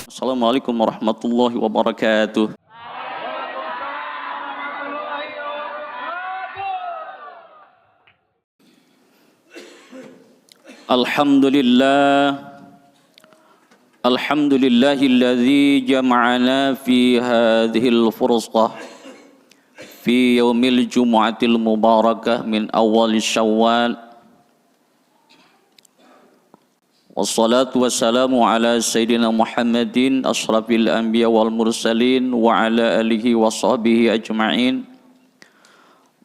Assalamualaikum warahmatullahi wabarakatuh. Alhamdulillah. Alhamdulillahilladzi jama'ana fi hadhil fursah fi yaumil jumu'atil mubarakah min awal Syawal. Wassalatu wassalamu ala sayyidina Muhammadin ashrafil anbiya wal mursalin wa ala alihi wa sahbihi ajma'in.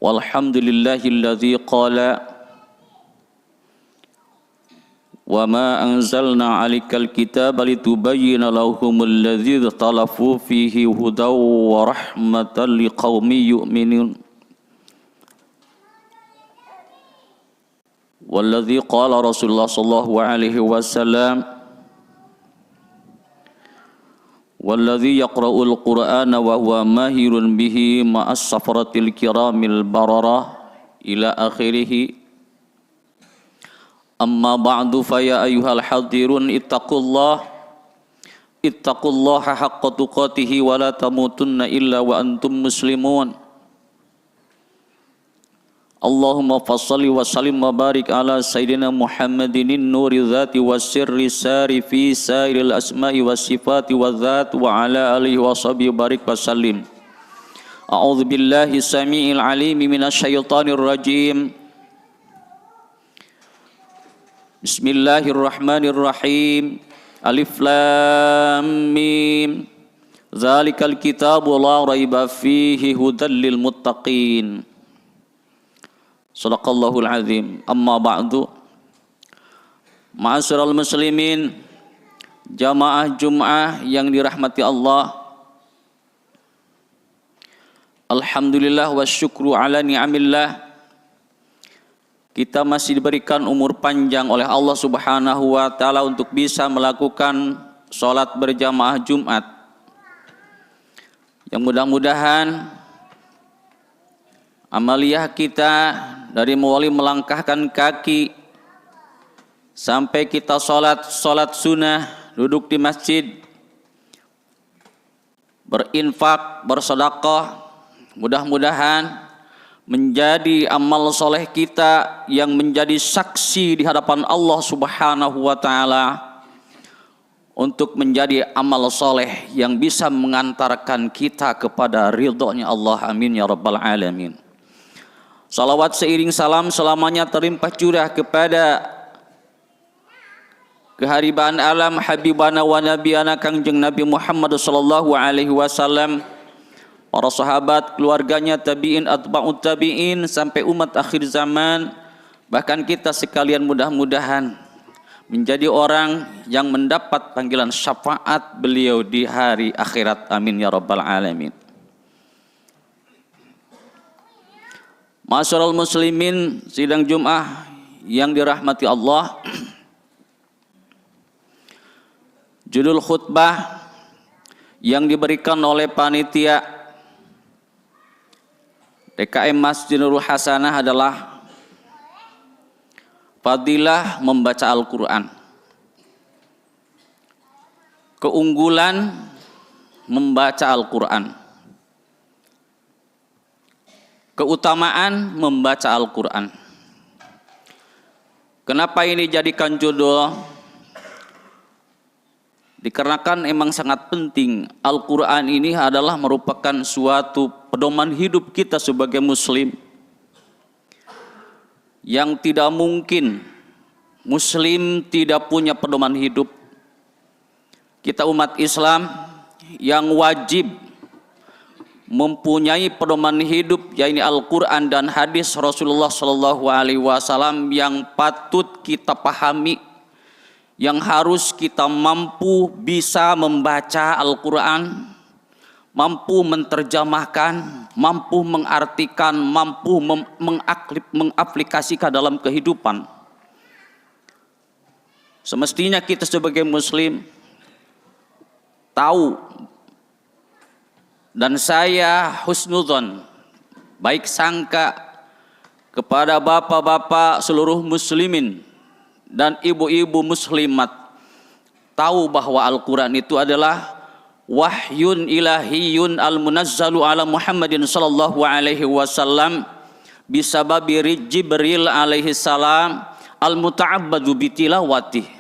Walhamdulillahilladzi qala wa ma anzalna 'alaikal kitaba litubayyana lahumul ladzi ikhtalafu fihi hudaw wa rahmatan liqaumin yu'minun. Walladzi qala Rasulullah sallallahu alaihi wasallam walladzi yaqra'ul qur'ana wa huwa mahirun bihi ma'as safaratil kiramil bararah ila akhirih. Amma ba'du fa ya ayyuhal hadirun ittaqullaha haqqa tuqatih wa la tamutunna illa wa antum muslimun. Allahumma fassalli wa sallim wa barik ala sayyidina Muhammadin nuri dhati wa sirri sari fi sairil asma'i wa sifati wa dhat wa ala alihi wa sahbihi barik wa sallim. A'udzu billahi samii'il 'aliim minasyaitonir rajim. Bismillahirrahmanirrahim. Alif lam mim. Dzalikal kitabu la raiba fihi hudal lil muttaqin. Shadaqallahul azim. Amma ba'du. Ma'asyiral muslimin, jamaah Jum'ah yang dirahmati Allah. Alhamdulillah wa syukru ala ni'amillah. Kita masih diberikan umur panjang oleh Allah Subhanahu wa taala untuk bisa melakukan salat berjamaah Jumat. Yang mudah-mudahan amaliyah kita dari mulai melangkahkan kaki sampai kita salat sunnah, duduk di masjid, berinfak, bersedekah, mudah-mudahan menjadi amal soleh kita yang menjadi saksi di hadapan Allah Subhanahu wa taala untuk menjadi amal soleh yang bisa mengantarkan kita kepada ridhonya Allah. Amin ya rabbal alamin. Salawat seiring salam selamanya terlimpah curah kepada keharibaan alam habibana wa nabiyana Kangjeng Nabi Muhammad sallallahu alaihi wasallam, para sahabat, keluarganya, tabi'in, atba'ut tabi'in sampai umat akhir zaman. Bahkan kita sekalian mudah-mudahan menjadi orang yang mendapat panggilan syafaat beliau di hari akhirat. Amin ya rabbal alamin. Ma'asyiral muslimin, sidang Jum'ah yang dirahmati Allah. Judul khutbah yang diberikan oleh panitia DKM Masjid Nurul Hasanah adalah fadilah membaca Al-Quran. Keunggulan membaca Al-Quran. Keutamaan membaca Al-Quran. Kenapa ini jadikan judul? Dikarenakan emang sangat penting. Al-Quran ini adalah merupakan suatu pedoman hidup kita sebagai muslim, yang tidak mungkin muslim tidak punya pedoman hidup. Kita umat Islam yang wajib mempunyai pedoman hidup, yaitu Al-Quran dan hadis Rasulullah Sallallahu Alaihi Wasallam yang patut kita pahami, yang harus kita mampu bisa membaca Al-Quran, mampu menerjemahkan, mampu mengartikan, mampu mengaplikasikan dalam kehidupan. Semestinya kita sebagai muslim tahu, dan saya husnudzon, baik sangka kepada bapak-bapak seluruh muslimin dan ibu-ibu muslimat, tahu bahwa Al-Quran itu adalah wahyun ilahiyun al-munazzalu ala Muhammadin sallallahu alaihi wasallam bisababi Jibril alaihi salam al-muta'abbadu bitilawatih.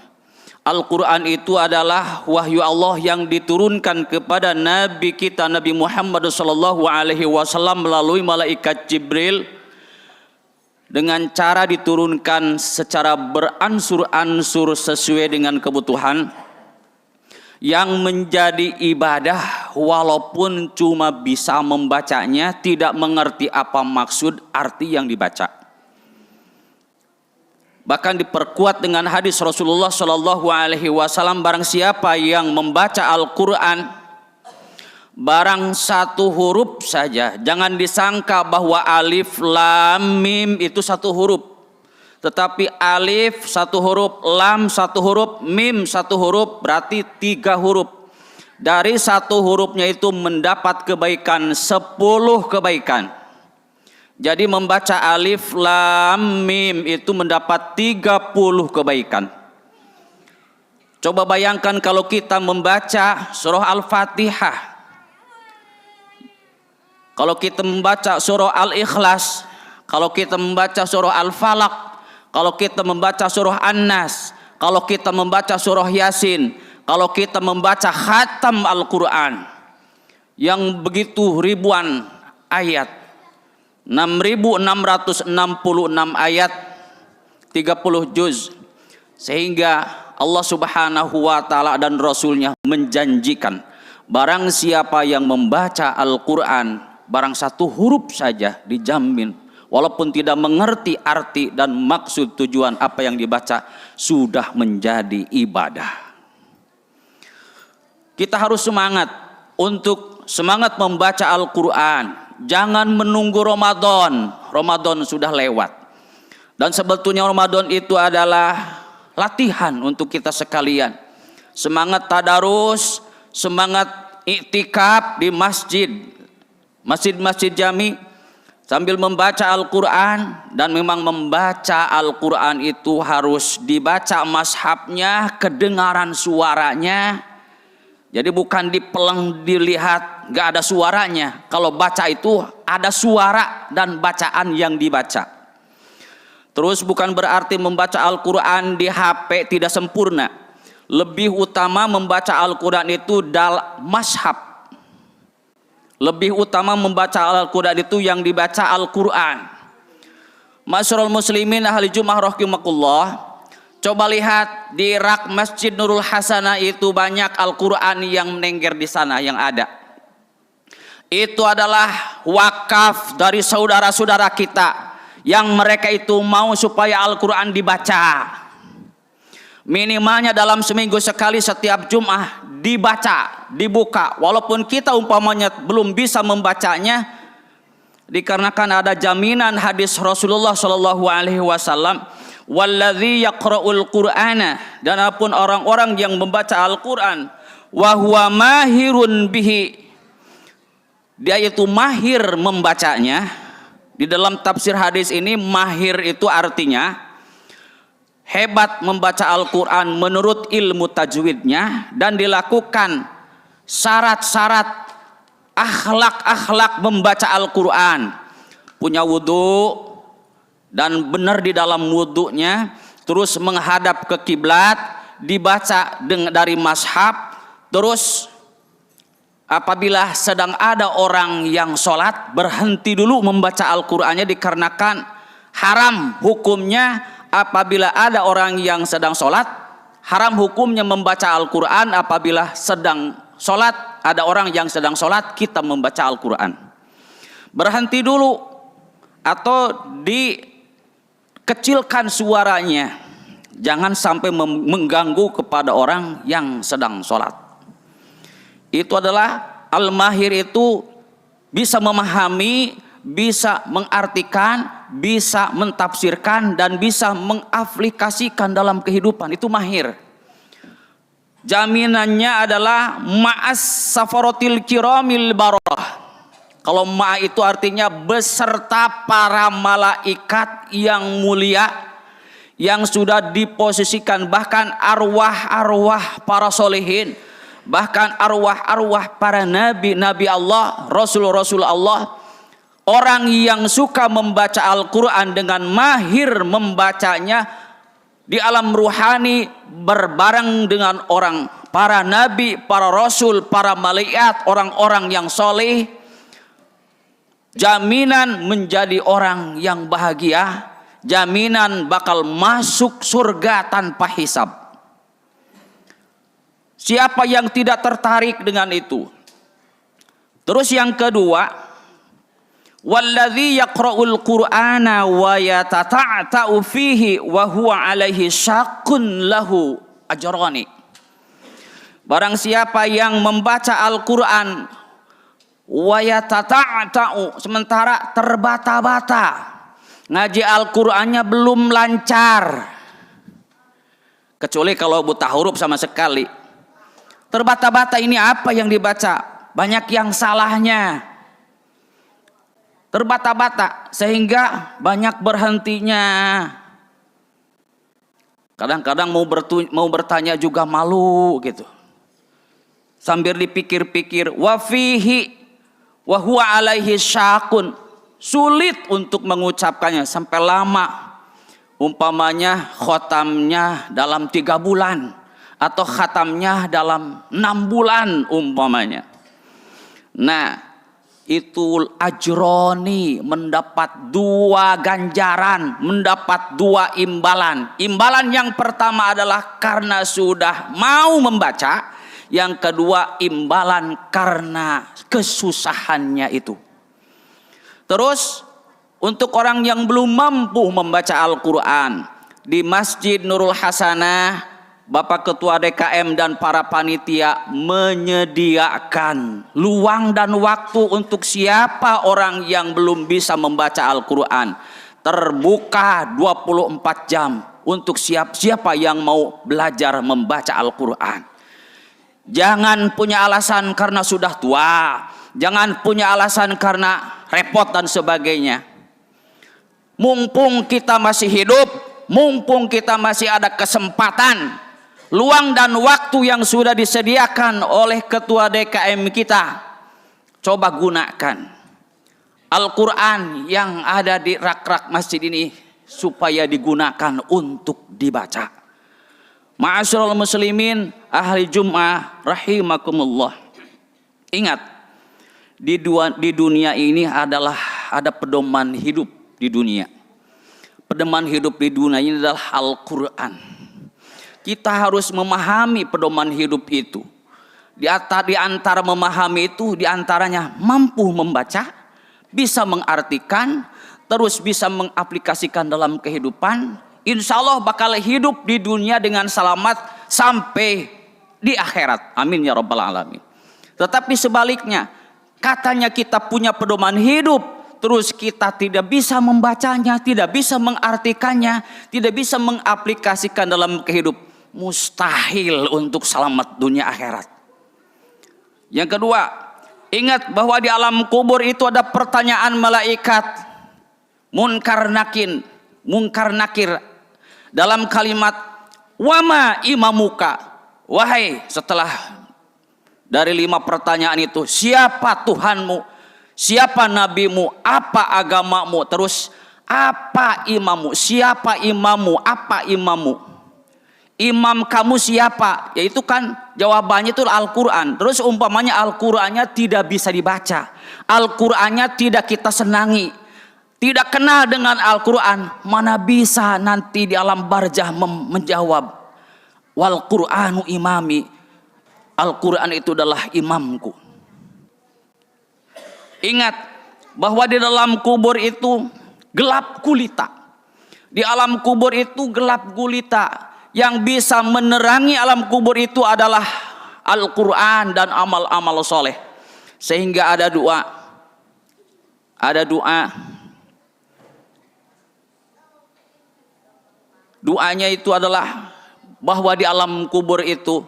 Al-Quran itu adalah wahyu Allah yang diturunkan kepada Nabi kita Nabi Muhammad sallallahu alaihi wasallam melalui malaikat Jibril dengan cara diturunkan secara beransur-ansur sesuai dengan kebutuhan, yang menjadi ibadah walaupun cuma bisa membacanya, tidak mengerti apa maksud arti yang dibaca. Bahkan diperkuat dengan hadis Rasulullah Shallallahu Alaihi Wasallam, barang siapa yang membaca Al-Quran barang satu huruf saja, jangan disangka bahwa alif lam mim itu satu huruf, tetapi alif satu huruf, lam satu huruf, mim satu huruf, berarti 3 huruf. Dari satu hurufnya itu mendapat kebaikan 10 kebaikan. Jadi membaca alif lam mim itu mendapat 30 kebaikan. Coba bayangkan kalau kita membaca surah Al-Fatihah, kalau kita membaca surah Al-Ikhlas, kalau kita membaca surah Al-Falaq, kalau kita membaca surah An-Nas, kalau kita membaca surah Yasin, kalau kita membaca khatam Al-Quran yang begitu ribuan ayat, 6.666 ayat, 30 juz, sehingga Allah Subhanahu wa taala dan Rasulnya menjanjikan barang siapa yang membaca Al-Quran barang satu huruf saja dijamin, walaupun tidak mengerti arti dan maksud tujuan apa yang dibaca, sudah menjadi ibadah. Kita harus semangat untuk semangat membaca Al-Quran. Jangan menunggu Ramadan. Ramadan sudah lewat. Dan sebetulnya Ramadan itu adalah latihan untuk kita sekalian. Semangat tadarus, semangat iktikaf di masjid, masjid-masjid jami, sambil membaca Al-Quran. Dan memang membaca Al-Quran itu harus dibaca mashabnya, kedengaran suaranya. Jadi bukan dipeleng dilihat gak ada suaranya. Kalau baca itu ada suara dan bacaan yang dibaca. Terus bukan berarti membaca Al-Quran di HP tidak sempurna. Lebih utama membaca Al-Quran itu mashab. Lebih utama membaca Al-Quran itu yang dibaca Al-Quran. Masyarul muslimin ahli Jummah rahimakumullah. Coba lihat di rak Masjid Nurul Hasanah itu banyak Al-Quran yang menengger di sana yang ada. Itu adalah wakaf dari saudara-saudara kita yang mereka itu mau supaya Al-Quran dibaca. Minimalnya dalam seminggu sekali setiap Jum'ah dibaca, dibuka. Walaupun kita umpamanya belum bisa membacanya, dikarenakan ada jaminan hadis Rasulullah Shallallahu Alaihi Wasallam, walladzi yaqra'ul qur'ana, dan apapun orang-orang yang membaca Al-Quran wa huwa mahirun bihi, dia itu mahir membacanya. Di dalam tafsir hadis ini mahir itu artinya hebat membaca Al-Quran menurut ilmu tajwidnya, dan dilakukan syarat-syarat akhlak-akhlak membaca Al-Quran, punya wudu dan benar di dalam wudunya, terus menghadap ke kiblat, dibaca dari mashab. Terus apabila sedang ada orang yang sholat, berhenti dulu membaca Al-Qurannya, dikarenakan haram hukumnya apabila ada orang yang sedang sholat, haram hukumnya membaca Al-Quran apabila sedang sholat, ada orang yang sedang sholat, kita membaca Al-Quran. Berhenti dulu atau kecilkan suaranya, jangan sampai mengganggu kepada orang yang sedang sholat. Itu adalah al-mahir, itu bisa memahami, bisa mengartikan, bisa mentafsirkan, dan bisa mengaplikasikan dalam kehidupan. Itu mahir. Jaminannya adalah ma'as safaratil kiramil bararah. Kalau ma' itu artinya beserta para malaikat yang mulia, yang sudah diposisikan, bahkan arwah-arwah para solehin, bahkan arwah-arwah para nabi-nabi Allah, rasul-rasul Allah, orang yang suka membaca Al-Quran dengan mahir membacanya di alam ruhani berbareng dengan orang para nabi, para rasul, para malaikat, orang-orang yang soleh, jaminan menjadi orang yang bahagia, jaminan bakal masuk surga tanpa hisab. Siapa yang tidak tertarik dengan itu? Terus yang kedua, walladzi yaqra'ul qur'ana wa yatata'ta'u fihi wa huwa 'alaihi syaqqun lahu ajrani. Barang siapa yang membaca Al-Qur'an wa yatata'ta'u, sementara terbata-bata, ngaji Al-Qur'annya belum lancar, kecuali kalau buta huruf sama sekali. Terbata-bata ini apa yang dibaca? Banyak yang salahnya. Terbata-bata sehingga banyak berhentinya. Kadang-kadang mau bertanya juga malu gitu. Sambil dipikir-pikir, wa fihi wa huwa alaihi syaqun, sulit untuk mengucapkannya sampai lama. Umpamanya khotamnya dalam 3 bulan atau khatamnya dalam 6 bulan umpamanya. Nah, itu ajroni, mendapat 2 ganjaran, mendapat 2 imbalan. Imbalan yang pertama adalah karena sudah mau membaca, yang kedua imbalan karena kesusahannya itu. Terus untuk orang yang belum mampu membaca Al-Quran, di Masjid Nurul Hasanah, Bapak Ketua DKM dan para panitia menyediakan luang dan waktu untuk siapa orang yang belum bisa membaca Al-Quran. Terbuka 24 jam untuk siapa yang mau belajar membaca Al-Quran. Jangan punya alasan karena sudah tua, jangan punya alasan karena repot dan sebagainya. Mumpung kita masih hidup, mumpung kita masih ada kesempatan, luang dan waktu yang sudah disediakan oleh ketua DKM kita, coba gunakan Al-Quran yang ada di rak-rak masjid ini supaya digunakan untuk dibaca. Ma'asyiral muslimin ahli Jum'ah rahimakumullah. Ingat, di dunia ini ada pedoman hidup di dunia. Pedoman hidup di dunia ini adalah Al-Quran. Kita harus memahami pedoman hidup itu. Di antara memahami itu, di antaranya mampu membaca, bisa mengartikan, terus bisa mengaplikasikan dalam kehidupan. Insya Allah bakal hidup di dunia dengan selamat sampai di akhirat. Amin ya rabbal alamin. Tetapi sebaliknya, katanya kita punya pedoman hidup, terus kita tidak bisa membacanya, tidak bisa mengartikannya, tidak bisa mengaplikasikan dalam kehidupan. Mustahil untuk selamat dunia akhirat. Yang kedua, ingat bahwa di alam kubur itu ada pertanyaan malaikat munkar nakir dalam kalimat wama imamuka. Wahai, setelah dari 5 pertanyaan itu, siapa Tuhanmu, siapa nabimu, apa agamamu, terus apa imammu, siapa imammu, apa imammu, imam kamu siapa? Yaitu kan jawabannya itu Al-Quran. Terus umpamanya Al-Qurannya tidak bisa dibaca, Al-Qurannya tidak kita senangi, tidak kenal dengan Al-Quran, mana bisa nanti di alam barzah menjawab wal Qur'anu imami, Al-Quran itu adalah imamku. Ingat bahwa di dalam kubur itu gelap gulita. Di alam kubur itu gelap gulita. Yang bisa menerangi alam kubur itu adalah Al-Quran dan amal-amal soleh. Sehingga ada doa. Doanya itu adalah bahwa di alam kubur itu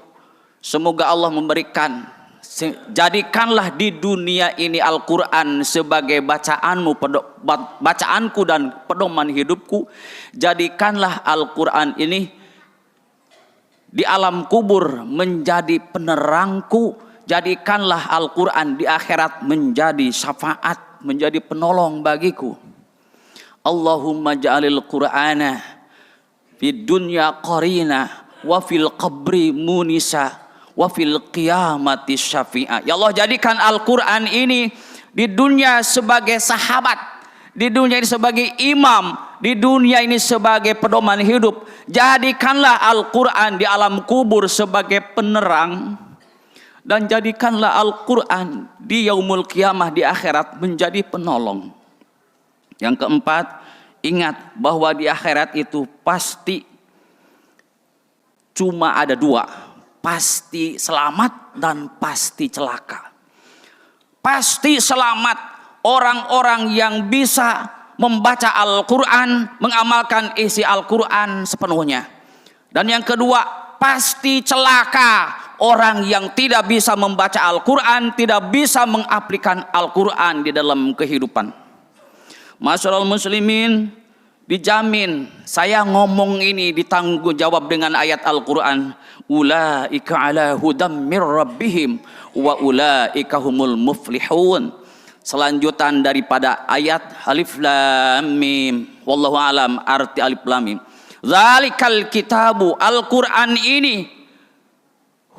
semoga Allah memberikan Jadikanlah di dunia ini Al-Quran sebagai bacaanku dan pedoman hidupku. Jadikanlah Al-Quran ini di alam kubur menjadi penerangku. Jadikanlah Al-Quran di akhirat menjadi syafaat, menjadi penolong bagiku. Allahumma ja'alil Qur'ana fid dunya qarina wa fil qabri munisa wa fil qiyamati syafi'a. Ya Allah, jadikan Al-Quran ini di dunia sebagai sahabat, di dunia ini sebagai imam, di dunia ini sebagai pedoman hidup. Jadikanlah Al-Quran di alam kubur sebagai penerang, dan jadikanlah Al-Quran di yaumul qiyamah, di akhirat, menjadi penolong. Yang keempat, ingat bahwa di akhirat itu pasti cuma ada dua, pasti selamat dan pasti celaka. Pasti selamat orang-orang yang bisa membaca Al-Quran, mengamalkan isi Al-Quran sepenuhnya. Dan yang kedua, pasti celaka orang yang tidak bisa membaca Al-Quran, tidak bisa mengaplikan Al-Quran di dalam kehidupan. Masyarul muslimin, dijamin saya ngomong ini ditanggung jawab dengan ayat Al-Quran. Ulaika ala hudam mir rabbihim wa ulaika humul muflihun. Selanjutan daripada ayat Alif Lam Mim. Wallahu alam arti Alif Lam Mim. Zalikal kitabu, Al-Quran ini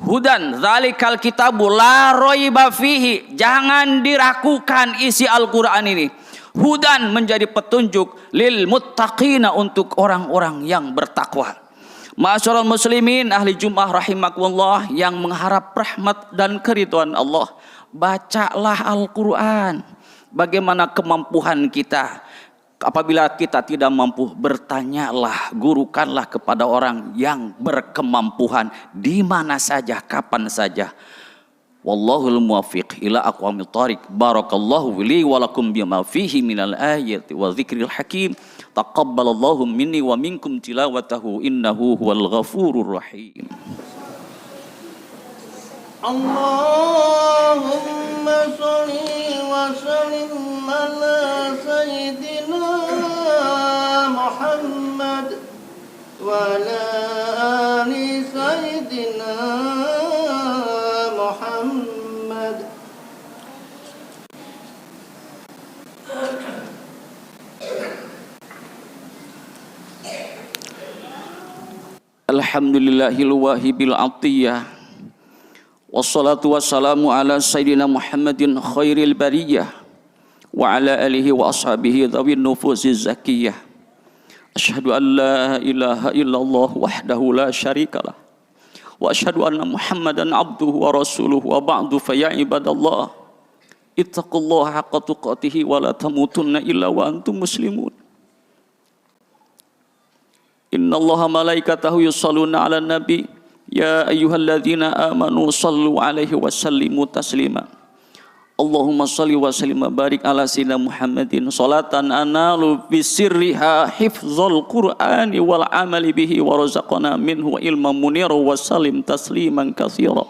hudan, zalikal kitabu la raiba fihi, jangan diragukan isi Al-Quran ini. Hudan, menjadi petunjuk, lil muttaqina, untuk orang-orang yang bertakwa. Ma'asyiral muslimin ahli Jumat rahimakumullah yang mengharap rahmat dan keridhaan Allah, bacalah Al-Quran. Bagaimana kemampuan kita? Apabila kita tidak mampu, bertanyalah, gurukanlah kepada orang yang berkemampuan di mana saja, kapan saja. Wallahul muwaffiq ila aqwamit thariq. Barakallahu li wa lakum bima fihi minal ayati wa dzikril hakim. Taqabbalallahu minni wa minkum tilawatahu innahu huwal ghafurur rahim. Allahumma sholli wa sallim ala sayyidina Muhammad wa ala ali sayyidina Muhammad. Alhamdulillahil wahibil atiyah. Wassalatu wassalamu ala sayyidina Muhammadin khairil bariyah wa ala alihi wa ashabihi dhawin nufuziz zakiyah. Asyhadu an la ilaha illallah wahdahu la syarikalah wa asyhadu anna Muhammadan abduhu wa rasuluhu wa ba'du fa ya ibadallah ittaqullaha haqqa tuqatih wa la tamutunna illa wa antum muslimun. Innallaha malaikatahu yusholluna 'alan nabi ya ayyuhalladzina amanu shallu 'alaihi wa sallimu taslima. Allahumma shalli wa sallim wa barik ala sayyidina Muhammadin salatan analu bisirriha hifdzul qur'ani wal amali bihi wa razaqana minhu ilman munira wa sallim tasliman katsira.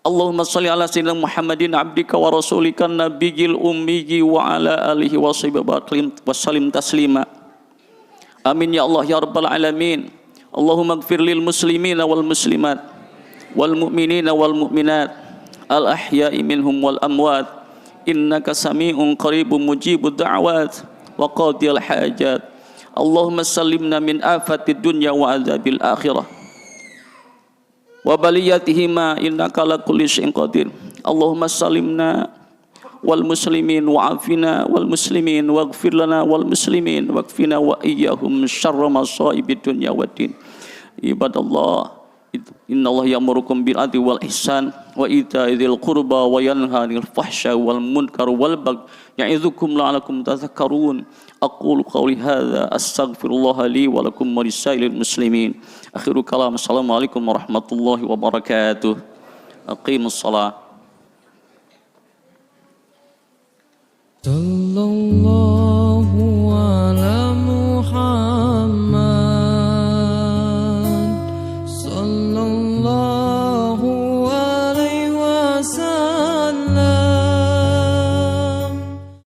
Allahumma shalli ala sayyidina Muhammadin abdika wa rasulika nabiyil ummiyyi wa ala alihi wa sahbihi wa sallim taslima. Amin ya Allah ya rabbal alamin. Allahumma ighfir lil muslimina wal muslimat wal mu'minina wal mu'minat al ahya'i minhum wal amwat innaka sami'un qaribun mujibud da'wat wa qadiyal hajat. Allahumma sallimna min afatid dunya wa adzabil akhirah wa baliyatihima innaka ala kulli syai'in qadir. Allahumma sallimna wal muslimin wa afina wal muslimin waghfir lana wal muslimin wakfina wa iyyahum syarra masaibid dunya waddin. Ibadallah, innallaha ya'murukum bil adli wal ihsan wa ita'i dzil qurba wa yanha 'anil fahsya'i wal munkar wal baghi ya'idzukum la'allakum tadhakkarun. Aqulu qawli hadza astaghfirullah li wa lakum wa lisairil muslimin. Akhiru kalam, assalamualaikum warahmatullahi wabarakatuh. Aqimus shalah.